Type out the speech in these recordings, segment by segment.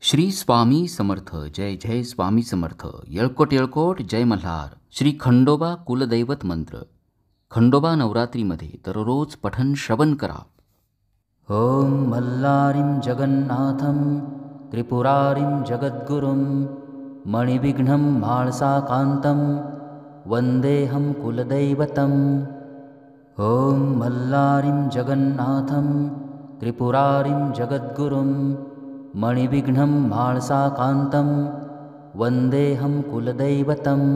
श्री स्वामी समर्थ. जय जय स्वामी समर्थ. येळकोट येळकोट जय मल्हार. श्री खंडोबा कुलदैवत मंत्र. खंडोबा नवरात्रीमध्ये दररोज पठन श्रवण करा. ॐ मल्लारिं जगन्नाथं त्रिपुरारिं जगद्गुरुं मणिविघ्नं म्हाळसाकान्तं वन्देऽहं कुलदैवतम्. ॐ मल्लारिं जगन्नाथं त्रिपुरारिं जगद्गुरुं मणिविघ्नं म्हाळसाकान्तं वन्देऽहं कुलदैवतम्.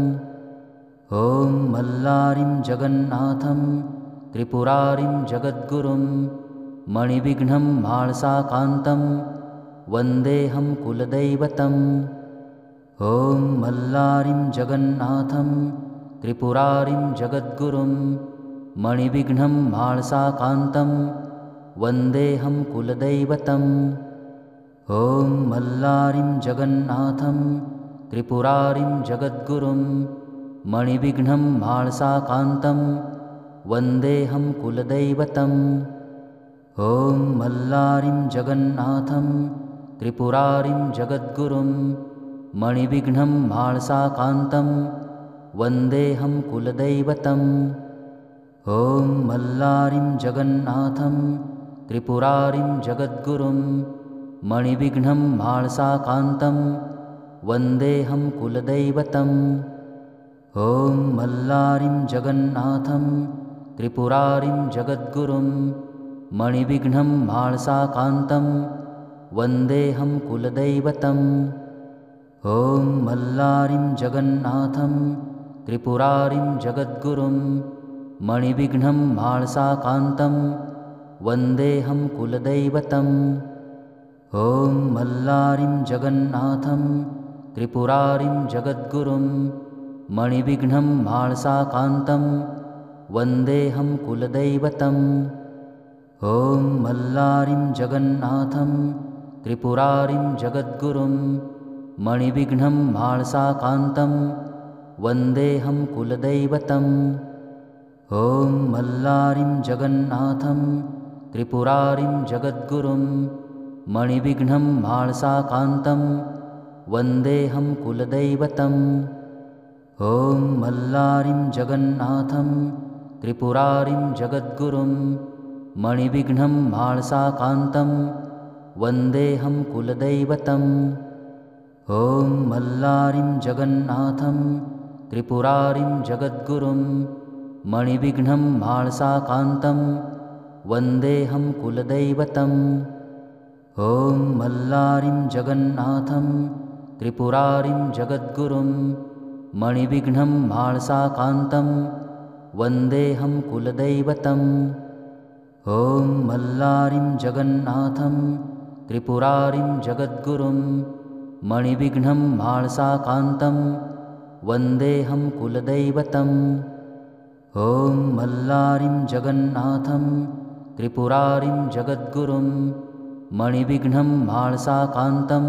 ॐ मल्लारिं जगन्नाथं त्रिपुरारिं जगद्गुरुं मणिविघ्नं म्हाळसाकान्तं वन्देऽहं कुलदैवतम्. ॐ मल्लारिं जगन्नाथं त्रिपुरारिं जगद्गुरुं मणिविघ्नं म्हाळसाकान्तं वन्देऽहं कुलदैवतम्. ॐ मल्लारिं जगन्नाथं त्रिपुरारिं जगद्गुरुं मणिविघ्नं म्हाळसाकान्तं वन्देऽहं कुलदैवतम्. ॐ मल्लारिं जगन्नाथं त्रिपुरारिं जगद्गुरुं मणिविघ्नं म्हाळसाकान्तं वन्देऽहं कुलदैवतम्. ॐ मल्लारिं जगन्नाथं त्रिपुरारिं जगद्गुरुं मणिविघ्नं म्हाळसाकान्तं वन्देऽहं कुलदैवतम्. ॐ मल्लारिं जगन्नाथं त्रिपुरारिं जगद्गुरुं मणिविघ्नं म्हाळसाकान्तं वन्देऽहं कुलदैवतम्. ॐ मल्लारिं जगन्नाथं त्रिपुरारिं जगद्गुरुं मणिविघ्नं म्हाळसाकान्तं वन्देऽहं कुलदैवतम्. ॐ मल्लारिं जगन्नाथं त्रिपुरारिं जगद्गुरुं मणिविघ्नं म्हाळसाकान्तं वन्देऽहं कुलदैवतम्. ॐ मल्लारिं जगन्नाथं त्रिपुरारिं जगद्गुरुं मणिविघ्नं म्हाळसाकान्तं वन्देऽहं कुलदैवतम्. ॐ मल्लारिं जगन्नाथं त्रिपुरारिं जगद्गुरुं मणिविघ्नं म्हाळसाकान्तं वन्देऽहं कुलदैवतम्. ॐ मल्लारिं जगन्नाथं त्रिपुरारिं जगद्गुरुं मणिविघ्नं म्हाळसाकान्तं वन्देऽहं कुलदैवतम्. ॐ मल्लारिं जगन्नाथं त्रिपुरारिं जगद्गुरुं मणिविघ्नं म्हाळसाकान्तं वन्देऽहं कुलदैवतम्. ॐ मल्लारिं जगन्नाथं त्रिपुरारिं जगद्गुरुं मणिविघ्नं म्हाळसाकान्तं वन्देऽहं कुलदैवतम्. ॐ मल्लारिं जगन्नाथं त्रिपुरारिं जगद्गुरुं मणिविघ्नं म्हाळसाकान्तं वन्देऽहं कुलदैवतम्. ॐ मल्लारिं जगन्नाथं त्रिपुरारिं जगद्गुरुं मणिविघ्नं म्हाळसाकान्तं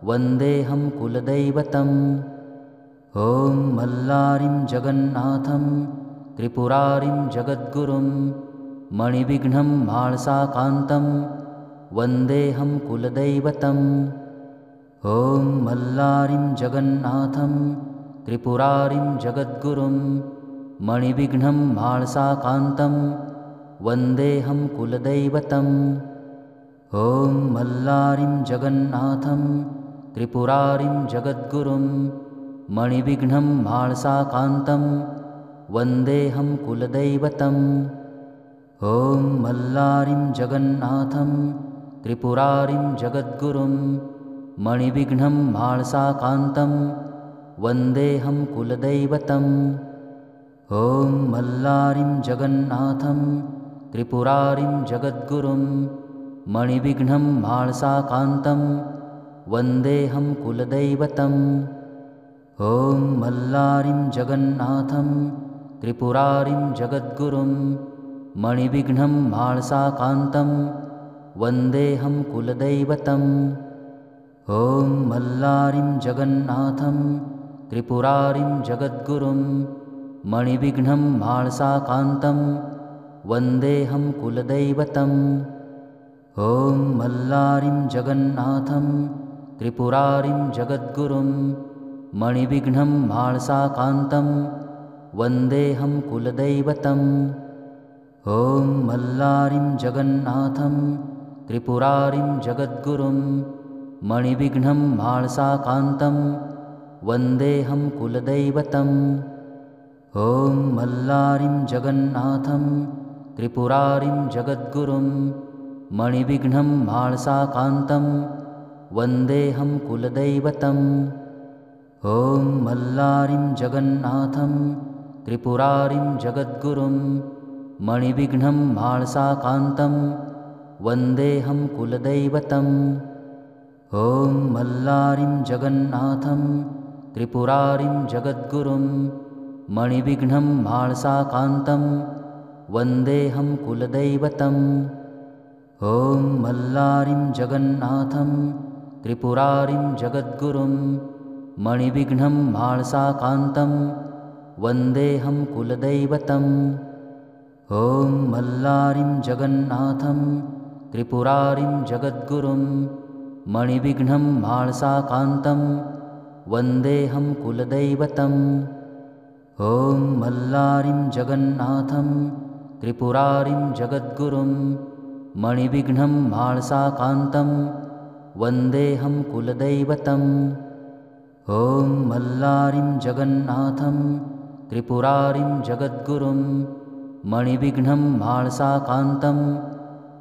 वन्देऽहं कुलदैवतम्. ॐ मल्लारिं जगन्नाथं त्रिपुरारिं जगद्गुरुं मणिविघ्नं म्हाळसाकान्तं वन्देऽहं कुलदैवतम्. ॐ मल्लारिं जगन्नाथं त्रिपुरारिं जगद्गुरुं मणिविघ्नं म्हाळसाकान्तं वन्देऽहं कुलदैवतम्. ॐ मल्लारिं जगन्नाथं त्रिपुरारिं जगद्गुरुं मणिविघ्नं म्हाळसाकान्तं वन्देऽहं कुलदैवतम्. ॐ मल्लारिं जगन्नाथं त्रिपुरारिं जगद्गुरुं मणिविघ्नं म्हाळसाकान्तं वन्देऽहं कुलदैवतम्. ॐ मल्लारिं जगन्नाथं त्रिपुरारिं जगद्गुरुं मणिविघ्नं म्हाळसाकान्तं वन्देऽहं कुलदैवतम्. ॐ मल्लारिं जगन्नाथं त्रिपुरारिं जगद्गुरुं मणिविघ्नं म्हाळसाकान्तं वन्देऽहं कुलदैवतम्. ॐ मल्लारिं जगन्नाथं त्रिपुरारिं जगद्गुरुं मणिविघ्नं म्हाळसाकान्तं वन्देऽहं कुलदैवतम्. ॐ मल्लारिं जगन्नाथं त्रिपुरारिं जगद्गुरुं मणिविघ्नं म्हाळसाकान्तं वन्देऽहं कुलदैवतम्। ॐ मल्लारिं जगन्नाथं त्रिपुरारिं जगद्गुरुं मणिविघ्नं म्हाळसाकान्तं वन्देऽहं कुलदैवतम्। ॐ मल्लारिं जगन्नाथं त्रिपुरारिं जगद्गुरुं मणिविघ्नं म्हाळसाकान्तं वन्देऽहं कुलदैवतम्। ॐ मल्लारिं जगन्नाथं त्रिपुरारिं जगद्गुरुं मणिविघ्नं म्हाळसाकान्तं वन्देऽहं कुलदैवतम्। ॐ मल्लारिं जगन्नाथं त्रिपुरारिं जगद्गुरुं मणिविघ्नं म्हाळसाकान्तं वन्देऽहं कुलदैवतम्। ॐ मल्लारिं जगन्नाथं त्रिपुरारिं जगद्गुरुं मणिविघ्नं म्हाळसाकान्तं वन्देऽहं कुलदैवतम्। ॐ मल्लारिं जगन्नाथं त्रिपुरारिं जगद्गुरुं मणिविघ्नं म्हाळसाकान्तं वन्देऽहं कुलदैवतम्। ॐ मल्लारिं जगन्नाथं त्रिपुरारिं जगद्गुरुं मणिविघ्नं म्हाळसाकान्तं वन्देऽहं कुलदैवतम्। ॐ मल्लारिं जगन्नाथं त्रिपुरारिं जगद्गुरुं मणिविघ्नं म्हाळसाकान्तं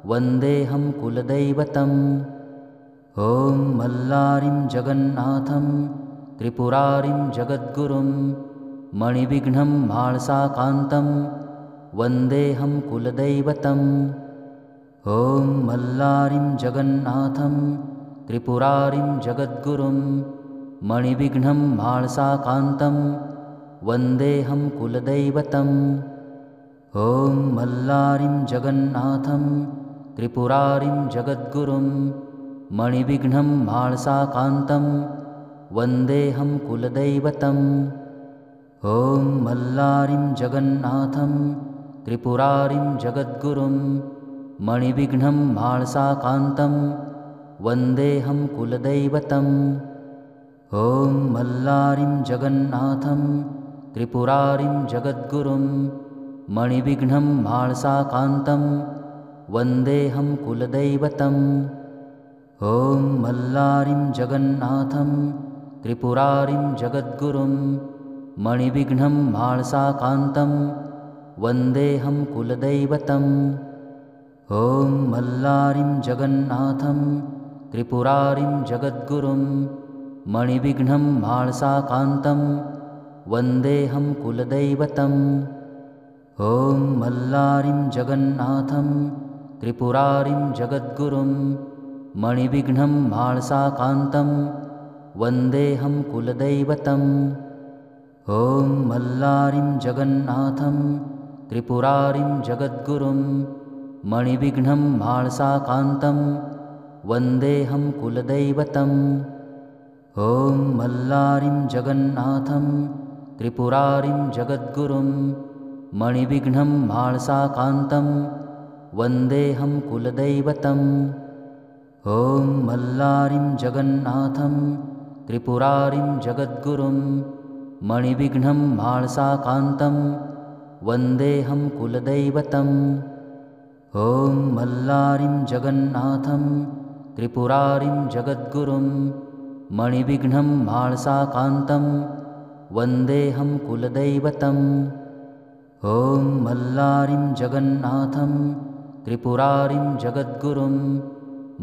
वन्देऽहं कुलदैवतम्। ॐ मल्लारिं जगन्नाथं त्रिपुरारिं जगद्गुरुं मणिविघ्नं म्हाळसाकान्तं वन्देऽहं कुलदैवतम्। ॐ मल्लारिं जगन्नाथं त्रिपुरारिं जगद्गुरुं मणिविघ्नं म्हाळसाकान्तं वन्देऽहं कुलदैवतम्। ॐ मल्लारिं जगन्नाथं त्रिपुरारिं जगद्गुरुं मणिविघ्नं म्हाळसाकान्तं वन्देऽहं कुलदैवतम्। ॐ मल्लारिं जगन्नाथं त्रिपुरारिं जगद्गुरुं मणिविघ्नं म्हाळसाकान्तं वन्देऽहं कुलदैवतम्। ॐ मल्लारिं जगन्नाथं त्रिपुरारिं जगद्गुरुं मणिविघ्नं म्हाळसाकान्तं वन्देऽहं कुलदैवतम्। ॐ मल्लारिं जगन्नाथं त्रिपुरारिं जगद्गुरुं मणिविघ्नं म्हाळसाकान्तं वन्देऽहं कुलदैवतम्। ॐ मल्लारिं जगन्नाथं त्रिपुरारिं जगद्गुरुं मणिविघ्नं म्हाळसाकान्तं वन्देऽहं कुलदैवतम्। ॐ मल्लारिं जगन्नाथं त्रिपुरारिं जगद्गुरुं मणिविघ्नं म्हाळसाकान्तं वन्देऽहं कुलदैवतम्। ॐ मल्लारिं जगन्नाथं त्रिपुरारिं जगद्गुरुं मणिविघ्नं म्हाळसाकान्तं वन्देऽहं कुलदैवतम्। ॐ मल्लारिं जगन्नाथं त्रिपुरारिं जगद्गुरुं मणिविघ्नं म्हाळसाकान्तं वन्देऽहं कुलदैवतम्। ॐ मल्लारिं जगन्नाथं त्रिपुरारिं जगद्गुरुं मणिविघ्नं म्हाळसाकान्तं वन्देऽहं कुलदैवतम्। ॐ मल्लारिं जगन्नाथं त्रिपुरारिं जगद्गुरुं मणिविघ्नं म्हाळसाकान्तं वन्देऽहं कुलदैवतम्। ॐ मल्लारिं जगन्नाथं त्रिपुरारिं जगद्गुरुं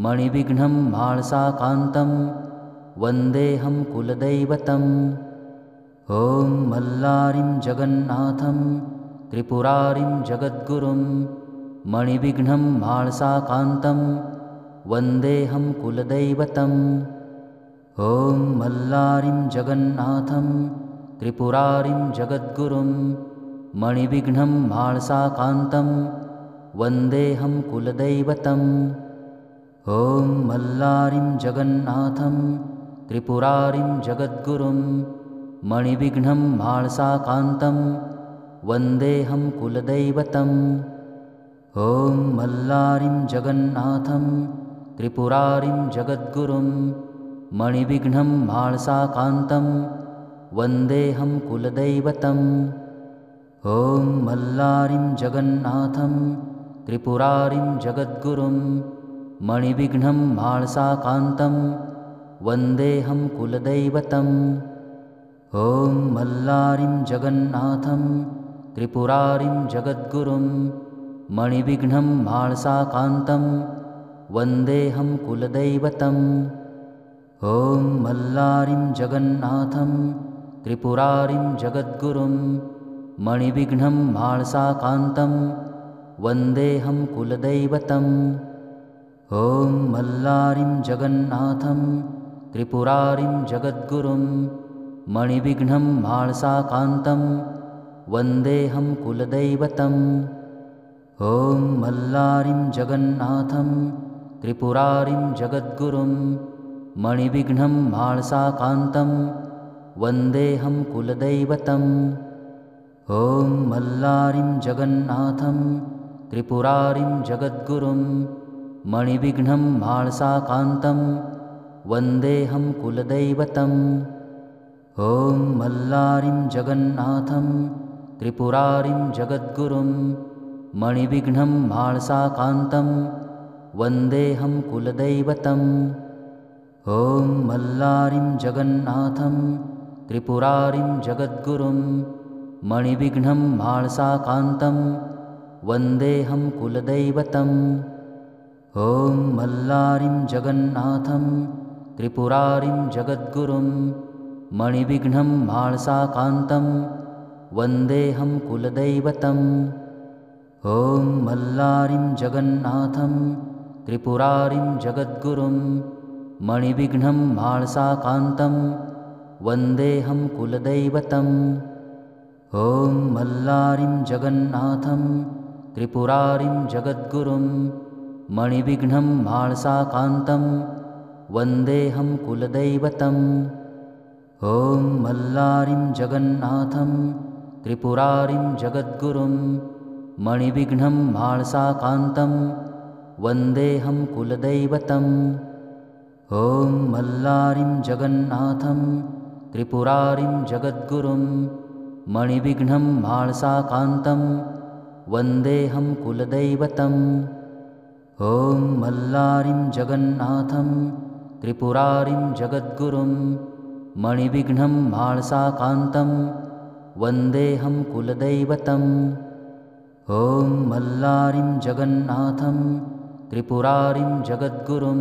मणिविघ्नं म्हाळसाकान्तं वन्देऽहं कुलदैवतम्। ॐ मल्लारिं जगन्नाथं त्रिपुरारिं जगद्गुरुं मणिविघ्नं म्हाळसाकान्तं वन्देऽहं कुलदैवतम्। ॐ मल्लारिं जगन्नाथं त्रिपुरारिं जगद्गुरुं मणिविघ्नं म्हाळसाकान्तं वन्देऽहं कुलदैवतम्। ॐ मल्लारिं जगन्नाथं त्रिपुरारिं जगद्गुरुं मणिविघ्नं म्हाळसाकान्तं वन्देऽहं कुलदैवतम्। ॐ मल्लारिं जगन्नाथं त्रिपुरारिं जगद्गुरुं मणिविघ्नं म्हाळसाकान्तं वन्देऽहं कुलदैवतम्। ॐ मल्लारिं जगन्नाथं त्रिपुरारिं जगद्गुरुं मणिविघ्नं म्हाळसाकान्तं वन्देऽहं कुलदैवतम्। ॐ मल्लारिं जगन्नाथं त्रिपुरारिं जगद्गुरुं मणिविघ्नं म्हाळसाकान्तं वन्देऽहं कुलदैवतम्। ॐ मल्लारिं जगन्नाथं त्रिपुरारिं जगद्गुरुं मणिविघ्नं म्हाळसाकान्तं वन्देऽहं कुलदैवतम्। ॐ मल्लारिं जगन्नाथं त्रिपुरारिं जगद्गुरुं मणिविघ्नं म्हाळसाकान्तं वन्देऽहं कुलदैवतम्। ॐ मल्लारिं जगन्नाथं त्रिपुरारिं जगद्गुरुं मणिविघ्नं म्हाळसाकान्तं वन्देऽहं कुलदैवतम्। ॐ मल्लारिं जगन्नाथं त्रिपुरारिं जगद्गुरुं मणिविघ्नं म्हाळसाकान्तं वन्देऽहं कुलदैवतम्। ॐ मल्लारिं जगन्नाथं त्रिपुरारिं जगद्गुरुं मणिविघ्नं म्हाळसाकान्तं वन्देऽहं कुलदैवतम्। ॐ मल्लारिं जगन्नाथं त्रिपुरारिं जगद्गुरुं मणिविघ्नं म्हाळसाकान्तं वन्देऽहं कुलदैवतम्। ॐ मल्लारिं जगन्नाथं त्रिपुरारिं जगद्गुरुं मणिविघ्नं म्हाळसाकान्तं वन्देऽहं कुलदैवतम्। ॐ मल्लारिं जगन्नाथं त्रिपुरारिं जगद्गुरुं मणिविघ्नं म्हाळसाकान्तं वन्देऽहं कुलदैवतम्। ॐ मल्लारिं जगन्नाथं त्रिपुरारिं जगद्गुरुं मणिविघ्नं म्हाळसाकान्तं वन्देऽहं कुलदैवतम्। ॐ मल्लारिं जगन्नाथं त्रिपुरारिं जगद्गुरुं मणिविघ्नं म्हाळसाकान्तं वन्देऽहं कुलदैवतम्। ॐ मल्लारिं जगन्नाथं त्रिपुरारिं जगद्गुरुं मणिविघ्नं म्हाळसाकान्तं वन्देऽहं कुलदैवतम्। ॐ मल्लारिं जगन्नाथं त्रिपुरारिं जगद्गुरुं मणिविघ्नं म्हाळसाकान्तं वन्देऽहं कुलदैवतम्। ॐ मल्लारिं जगन्नाथं त्रिपुरारिं जगद्गुरुं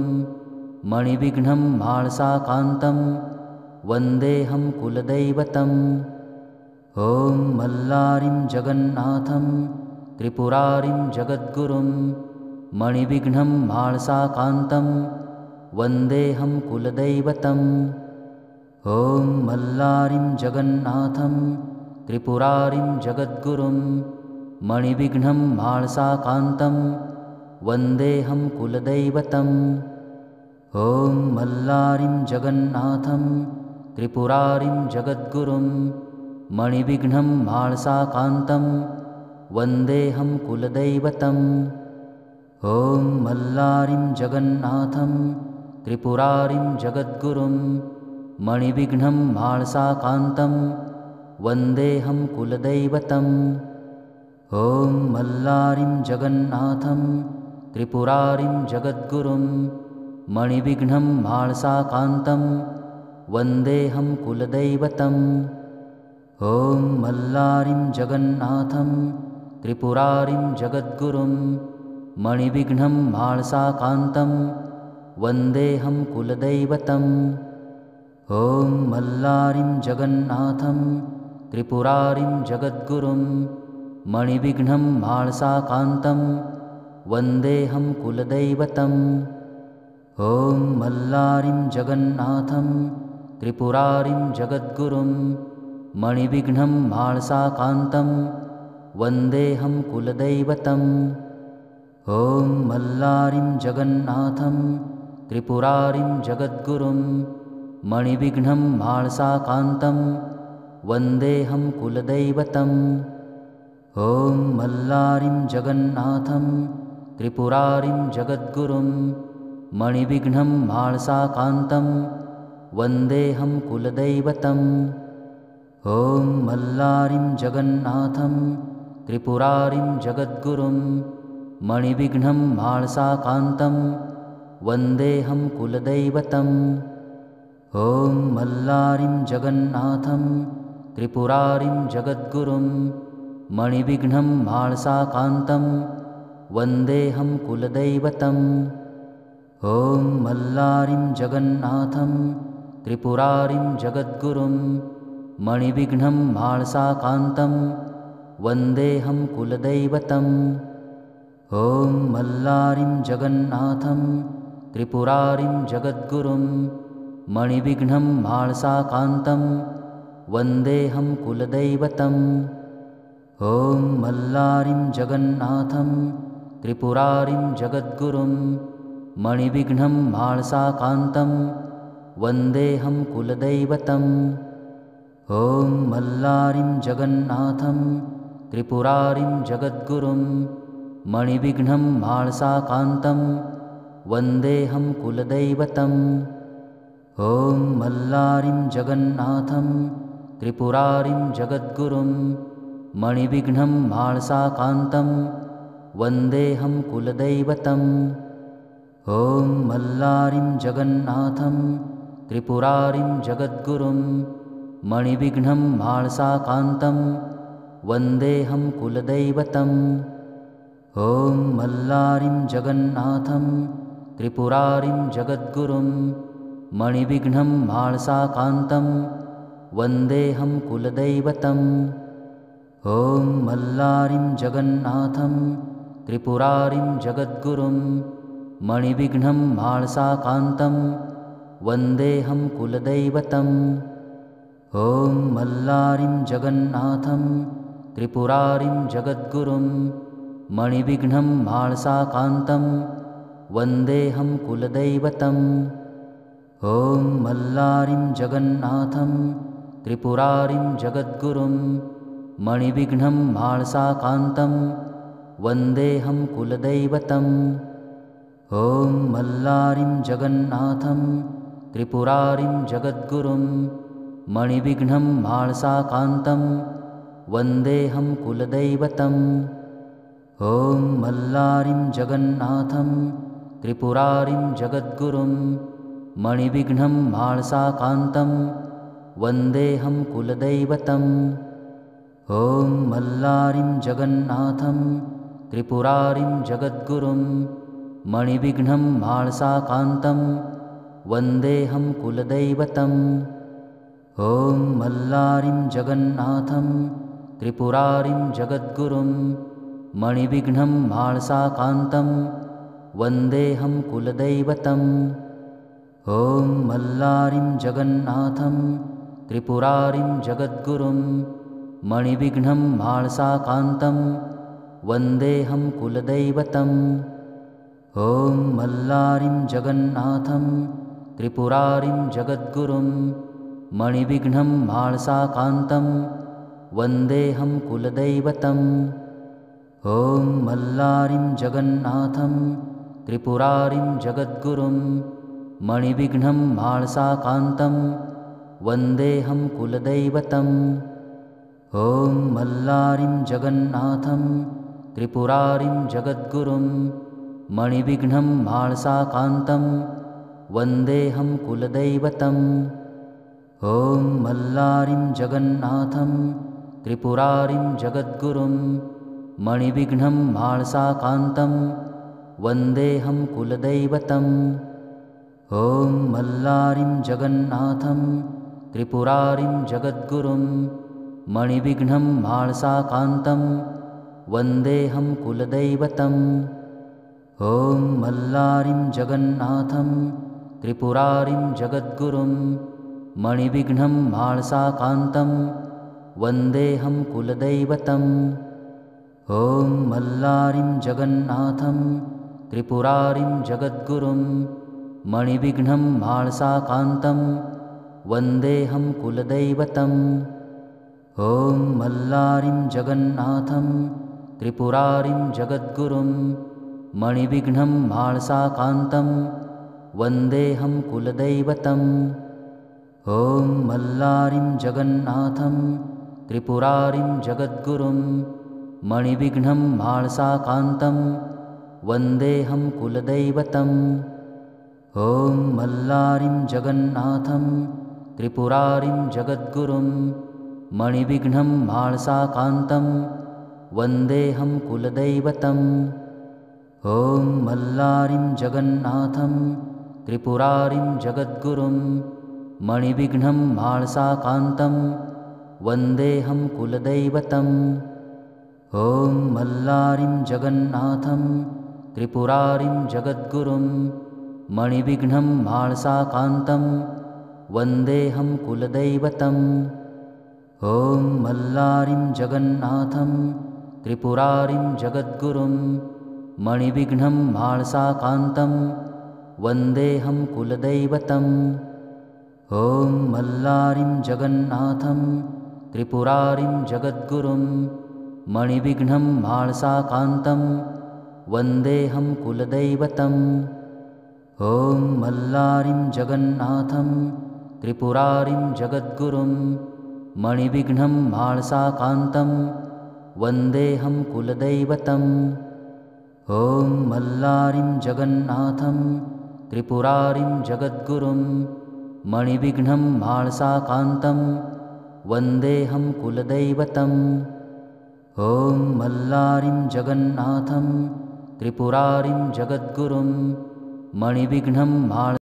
मणिविघ्नं म्हाळसाकान्तं वन्देऽहं कुलदैवतम्। ॐ मल्लारिं जगन्नाथं त्रिपुरारिं जगद्गुरुं मणिविघ्नं म्हाळसाकान्तं वन्देऽहं कुलदैवतम्। ॐ मल्लारिं जगन्नाथं त्रिपुरारिं जगद्गुरुं मणिविघ्नं म्हाळसाकान्तं वन्देऽहं कुलदैवतम्। ॐ मल्लारिं जगन्नाथं त्रिपुरारिं जगद्गुरुं मणिविघ्नं म्हाळसाकान्तं वन्देऽहं कुलदैवतम्। ॐ मल्लारिं जगन्नाथं त्रिपुरारिं जगद्गुरुं मणिविघ्नं म्हाळसाकान्तं वन्देऽहं कुलदैवतम्। ॐ मल्लारिं जगन्नाथं त्रिपुरारिं जगद्गुरुं मणिविघ्नं म्हाळसाकान्तं वन्देऽहं कुलदैवतम्। ॐ मल्लारिं जगन्नाथं त्रिपुरारिं जगद्गुरुं मणिविघ्नं म्हाळसाकान्तं वन्देऽहं कुलदैवतम्। ॐ मल्लारिं जगन्नाथं त्रिपुरारिं जगद्गुरुं मणिविघ्नं म्हाळसाकान्तं वन्देऽहं कुलदैवतम्। ॐ मल्लारिं जगन्नाथं त्रिपुरारिं जगद्गुरुं मणिविघ्नं म्हाळसाकान्तं वन्देऽहं कुलदैवतम्। ॐ मल्लारिं जगन्नाथं त्रिपुरारिं जगद्गुरुं मणिविघ्नं म्हाळसाकान्तं वन्देऽहं कुलदैवतम्। ॐ मल्लारिं जगन्नाथं त्रिपुरारिं जगद्गुरुं मणिविघ्नं म्हाळसाकान्तं वन्देऽहं कुलदैवतम्। ॐ मल्लारिं जगन्नाथं त्रिपुरारिं जगद्गुरुं मणिविघ्नं माळसाकान्तं वन्देऽहं कुलदैवतम्। ॐ मल्लारिं जगन्नाथं त्रिपुरारिं जगद्गुरुं मणिविघ्नं माळसाकान्तं वन्देऽहं कुलदैवतम्। ॐ मल्लारिं जगन्नाथं त्रिपुरारिं जगद्गुरुं मणिविघ्नं माळसाकान्तं वन्देऽहं कुलदैवतम्। ॐ मल्लारिं जगन्नाथं त्रिपुरारिं जगद्गुरुं मणिविघ्नं माळसाकान्तं वन्देऽहं कुलदैवतम्। ॐ मल्लारिं जगन्नाथं त्रिपुरारिं जगद्गुरुं मणिविघ्नं माळसाकान्तं वन्देऽहं कुलदैवतम्। ॐ मल्लारिं जगन्नाथं त्रिपुरारिं जगद्गुरुं मणिविघ्नं माळसाकान्तं वन्देऽहं कुलदैवतम्। ॐ मल्लारिं जगन्नाथं त्रिपुरारिं जगद्गुरुं मणिविघ्नं माळसाकान्तं वन्देऽहं कुलदैवतम्। ॐ मल्लारिं जगन्नाथं त्रिपुरारिं जगद्गुरुं मणिविघ्नं माळसाकान्तं वन्देऽहं कुलदैवतम्। ॐ मल्लारिं जगन्नाथं त्रिपुरारिं जगद्गुरुं मणिविघ्नं माळसाकान्तं वन्देऽहं कुलदैवतम्। ॐ मल्लारिं जगन्नाथं त्रिपुरारिं जगद्गुरुं मणिविघ्नं माळसाकान्तं वन्देऽहं कुलदैवतम्। ॐ मल्लारिं जगन्नाथं त्रिपुरारिं जगद्गुरुं मणिविघ्नं माळसाकान्तं वन्देऽहं कुलदैवतम्। ॐ मल्लारिं जगन्नाथं त्रिपुरारिं जगद्गुरुं मणिविघ्नं माळसाकान्तं वन्देऽहं कुलदैवतम्। ॐ मल्लारिं जगन्नाथं त्रिपुरारिं जगद्गुरुं मणिविघ्नं माळसाकान्तं वन्देऽहं कुलदैवतम्। ॐ मल्लारिं जगन्नाथं त्रिपुरारिं जगद्गुरुं मणिविघ्नं माळसाकान्तं वन्देऽहं कुलदैवतम्। ॐ मल्लारिं जगन्नाथं त्रिपुरारिं जगद्गुरुं मणिविघ्नं माळसाकान्तं वन्देऽहं कुलदैवतम्। ॐ मल्लारिं जगन्नाथं त्रिपुरारिं जगद्गुरुं मणिविघ्नं माळसाकान्तं वन्देऽहं कुलदैवतम्। ॐ मल्लारिं जगन्नाथं त्रिपुरारिं जगद्गुरुं मणिविघ्नं माळसाकान्तं वन्देऽहं कुलदैवतम्। ॐ मल्लारिं जगन्नाथं त्रिपुरारिं जगद्गुरुं मणिविघ्नं माळसाकान्तं वन्देऽहं कुलदैवतम्। ॐ मल्लारिं जगन्नाथं त्रिपुरारिं जगद्गुरुं मणिविघ्नं माळसाकान्तं वन्देऽहं कुलदैवतम्। ॐ मल्लारिं जगन्नाथं त्रिपुरारिं जगद्गुरुं मणिविघ्नं माळसाकान्तं वन्देऽहं कुलदैवतम्। ॐ मल्लारिं जगन्नाथं त्रिपुरारिं जगद्गुरुं मणिविघ्नं माळसाकान्तं वन्देऽहं कुलदैवतम्। ॐ मल्लारिं जगन्नाथं त्रिपुरारिं जगद्गुरुं मणिविघ्नं माळसाकान्तं वन्देऽहं कुलदैवतम्। ॐ मल्लारिं जगन्नाथं त्रिपुरारिं जगद्गुरुं मणिविघ्नं माळसाकान्तं वन्देऽहं कुलदैवतम्। ॐ मल्लारिं जगन्नाथं त्रिपुरारिं जगद्गुरुं मणिविघ्नं माळसाकान्तं वन्देऽहं कुलदैवतम्। ॐ मल्लारिं जगन्नाथं त्रिपुरारिं जगद्गुरुं मणिविघ्नं माळसाकान्तं वन्देऽहं कुलदैवतम्। ॐ मल्लारिं जगन्नाथं त्रिपुरारिं जगद्गुरुं मणिविघ्नं माळसाकान्तं वन्देऽहं कुलदैवतम्। ॐ मल्लारिं जगन्नाथं त्रिपुरारिं जगद्गुरुं मणिविघ्नं माळसाकान्तं वन्देऽहं कुलदैवतम्। ॐ मल्लारिं जगन्नाथं त्रिपुरारिं जगद्गुरुं मणिविघ्नं माळसाकान्तं वन्देऽहं कुलदैवतम् ॐ मल्लारिं जगन्नाथं त्रिपुरारिं जगद्गुरुं मणिविघ्नं माळसाकान्तं वन्देऽहं कुलदैवतम् ॐ मल्लारिं जगन्नाथं त्रिपुरारिं जगद्गुरुं मणिविघ्नं माळसाकान्तं वन्देऽहं कुलदैवतम् ॐ मल्लारिं जगन्नाथं त्रिपुरारिं जगद्गुरुं मणिविघ्नं माळसाकान्तं वन्देऽहं कुलदैवतम् ॐ मल्लारिं जगन्नाथं त्रिपुरारिं जगद्गुरुं मणिविघ्नं माळसाकान्तं वन्देऽहं कुलदैवतम् ॐ मल्लारिं जगन्नाथं त्रिपुरारिं जगद्गुरुं मणिविघ्नं माळसाकान्तं वन्देऽहं कुलदैवतम् ॐ मल्लारिं जगन्नाथं त्रिपुरारिं जगद्गुरुं मणिविघ्नं माळसाकान्तं वन्देऽहं कुलदैवतम् ॐ मल्लारिं जगन्नाथं त्रिपुरारिं जगद्गुरुं मणिविघ्नं माळसाकान्तं वन्देऽहं कुलदैवतम् ॐ मल्लारिं जगन्नाथं त्रिपुरारिं जगद्गुरुं मणिविघ्नं